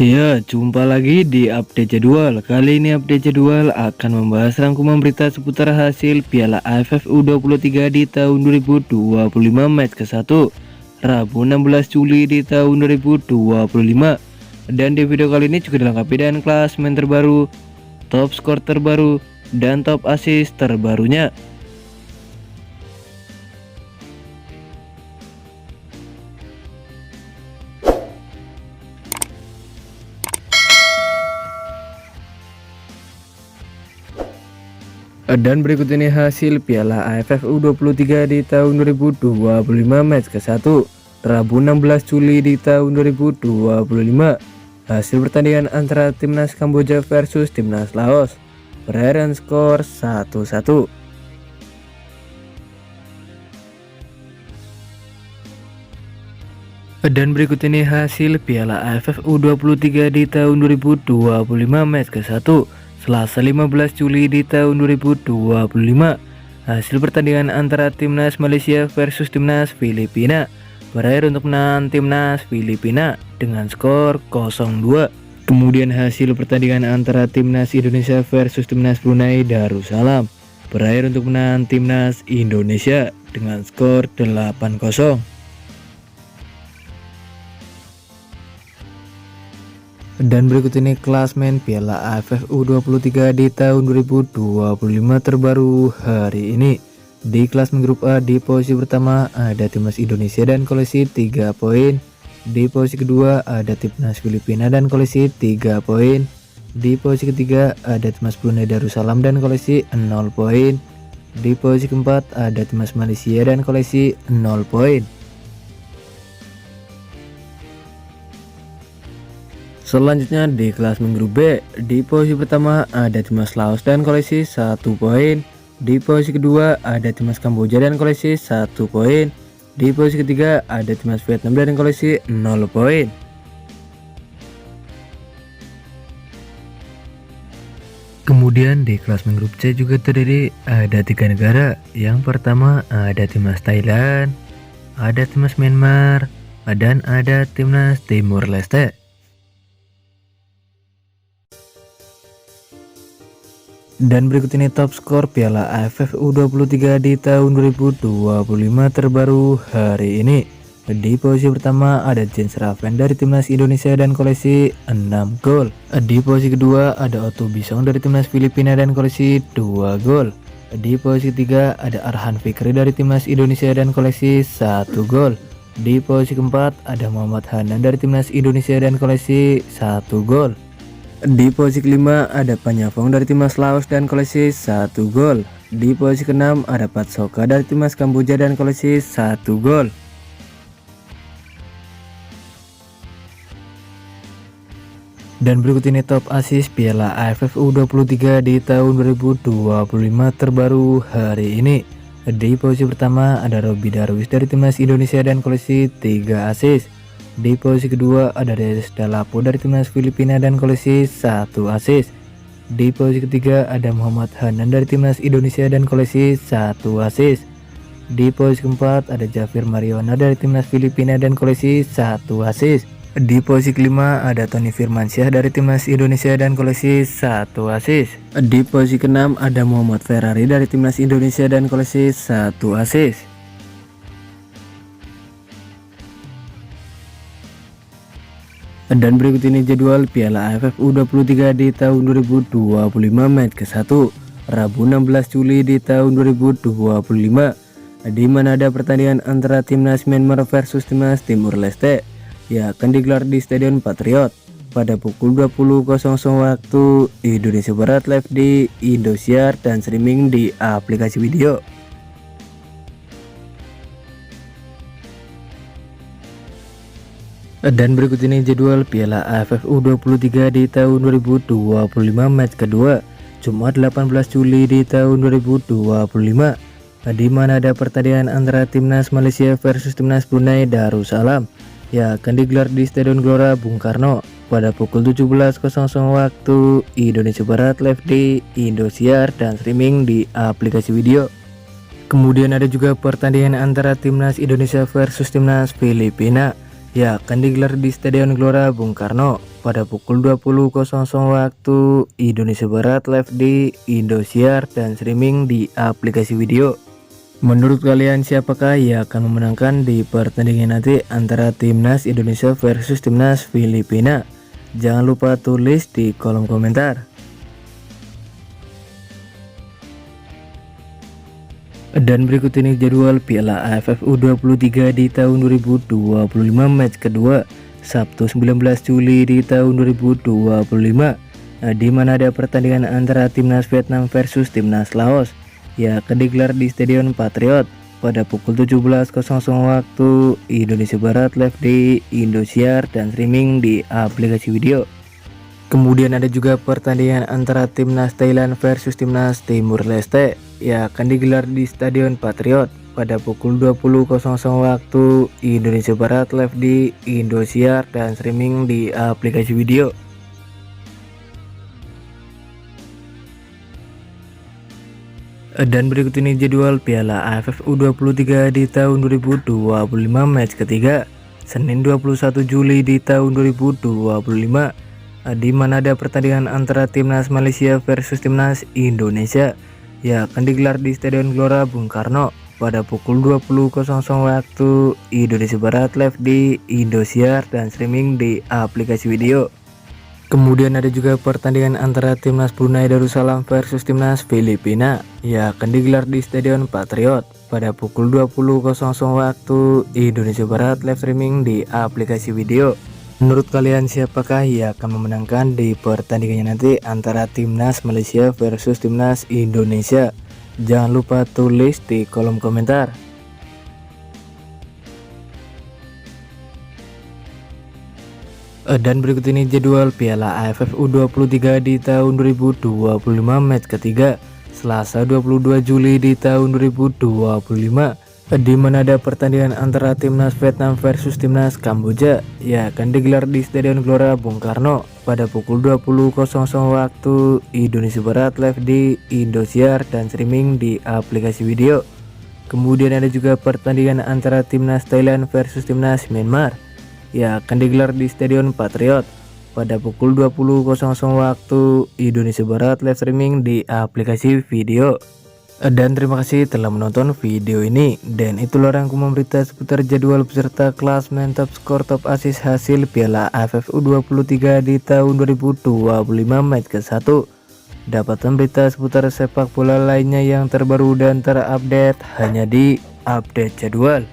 Ya, jumpa lagi di update jadwal. Kali ini update jadwal akan membahas rangkuman berita seputar hasil Piala AFF U23 di tahun 2025 match ke-1 Rabu 16 Juli di tahun 2025. Dan di video kali ini juga dilengkapi dengan klasemen terbaru, top skor terbaru, dan top assist terbarunya. Dan berikut ini hasil Piala AFF U23 di tahun 2025 match ke-1 Rabu 16 Juli di tahun 2025. Hasil pertandingan antara Timnas Kamboja versus Timnas Laos berakhir skor 1-1. Dan berikut ini hasil Piala AFF U23 di tahun 2025 match ke-1 Selasa 15 Juli di tahun 2025. Hasil pertandingan antara Timnas Malaysia versus Timnas Filipina berakhir untuk menang Timnas Filipina dengan skor 0-2. Kemudian hasil pertandingan antara Timnas Indonesia versus Timnas Brunei Darussalam berakhir untuk menang Timnas Indonesia dengan skor 8-0. Dan berikut ini klasmen Piala AFF U23 di tahun 2025 terbaru hari ini. Di klasmen grup A di posisi pertama ada Timnas Indonesia dan koleksi 3 poin. Di posisi kedua ada Timnas Filipina dan koleksi 3 poin. Di posisi ketiga ada Timnas Brunei Darussalam dan koleksi 0 poin. Di posisi keempat ada Timnas Malaysia dan koleksi 0 poin. Selanjutnya di klasmen grup B, di posisi pertama ada Timnas Laos dan koleksi 1 poin. Di posisi kedua ada Timnas Kamboja dan koleksi 1 poin. Di posisi ketiga ada Timnas Vietnam dan koleksi 0 poin. Kemudian di klasmen grup C juga terdiri ada 3 negara. Yang pertama ada Timnas Thailand, ada Timnas Myanmar, dan ada Timnas Timur Leste. Dan berikut ini top skor Piala AFF U23 di tahun 2025 terbaru hari ini. Di posisi pertama ada Jens Raven dari Timnas Indonesia dan koleksi 6 gol. Di posisi kedua ada Otto Bisong dari Timnas Filipina dan koleksi 2 gol. Di posisi ketiga ada Arhan Fikri dari Timnas Indonesia dan koleksi 1 gol. Di posisi keempat ada Muhammad Hanan dari Timnas Indonesia dan koleksi 1 gol. Di posisi kelima ada Panyavong dari Timnas Laos dan koleksi 1 gol. Di posisi keenam ada Pat Soka dari Timnas Kamboja dan koleksi 1 gol. Dan berikut ini top assist Piala AFF U23 di tahun 2025 terbaru hari ini. Di posisi pertama ada Robby Darwis dari Timnas Indonesia dan koleksi 3 assist. Di posisi kedua ada Dezes Dalapo dari Timnas Filipina dan koleksi 1 assist. Di posisi ketiga ada Muhammad Hanan dari Timnas Indonesia dan koleksi 1 assist. Di posisi keempat ada Jafir Mariona dari Timnas Filipina dan koleksi 1 assist. Di posisi kelima ada Tony Firmansyah dari Timnas Indonesia dan koleksi 1 assist. Di posisi keenam ada Muhammad Ferrari dari Timnas Indonesia dan koleksi 1 assist. Dan berikut ini jadwal Piala AFF U23 di tahun 2025 match ke-1 Rabu 16 Juli di tahun 2025, di mana ada pertandingan antara Timnas Myanmar versus Timnas Timur Leste yang akan digelar di Stadion Patriot pada pukul 20.00 waktu Indonesia Barat, live di Indosiar dan streaming di aplikasi video. Dan berikut ini jadwal Piala AFF U23 di tahun 2025 match kedua Jumat 18 Juli di tahun 2025, di mana ada pertandingan antara Timnas Malaysia versus Timnas Brunei Darussalam yang akan digelar di Stadion Gelora Bung Karno pada pukul 17.00 waktu Indonesia Barat, live di Indosiar dan streaming di aplikasi video. Kemudian ada juga pertandingan antara Timnas Indonesia versus Timnas Filipina ya akan digelar di Stadion Gelora Bung Karno pada pukul 20.00 waktu Indonesia Barat, live di Indosiar dan streaming di aplikasi video. Menurut kalian siapakah yang akan memenangkan di pertandingan nanti antara Timnas Indonesia versus Timnas Filipina? Jangan lupa tulis di kolom komentar. Dan berikut ini jadwal Piala AFF U23 di tahun 2025 match kedua Sabtu 19 Juli di tahun 2025, di mana ada pertandingan antara Timnas Vietnam versus Timnas Laos yang akan digelar di Stadion Patriot pada pukul 17.00 waktu Indonesia Barat, live di Indosiar dan streaming di aplikasi video. Kemudian ada juga pertandingan antara Timnas Thailand versus Timnas Timur Leste yang akan digelar di Stadion Patriot pada pukul 20.00 waktu Indonesia Barat, live di Indosiar dan streaming di aplikasi video. Dan berikut ini jadwal Piala AFF U23 di tahun 2025 match ketiga Senin 21 Juli di tahun 2025, di mana ada pertandingan antara Timnas Malaysia versus Timnas Indonesia yang akan digelar di Stadion Gelora Bung Karno pada pukul 20.00 waktu Indonesia Barat, live di Indosiar dan streaming di aplikasi video. Kemudian ada juga pertandingan antara Timnas Brunei Darussalam versus Timnas Filipina yang akan digelar di Stadion Patriot pada pukul 20.00 waktu Indonesia Barat, live streaming di aplikasi video. Menurut kalian siapakah yang akan memenangkan di pertandingannya nanti antara Timnas Malaysia versus Timnas Indonesia? Jangan lupa tulis di kolom komentar. Dan berikut ini jadwal Piala AFF U23 di tahun 2025 match ketiga Selasa 22 Juli di tahun 2025, di mana ada pertandingan antara Timnas Vietnam versus Timnas Kamboja yang akan digelar di Stadion Gelora Bung Karno pada pukul 20.00 waktu Indonesia Barat, live di Indosiar dan streaming di aplikasi video. Kemudian ada juga pertandingan antara Timnas Thailand versus Timnas Myanmar yang akan digelar di Stadion Patriot pada pukul 20.00 waktu Indonesia Barat, live streaming di aplikasi video. Dan terima kasih telah menonton video ini, dan itulah rangkuman berita seputar jadwal beserta klasmen top skor top assist hasil Piala AFF U23 di tahun 2025 match ke-1. Dapatkan berita seputar sepak bola lainnya yang terbaru dan terupdate hanya di Update Jadwal.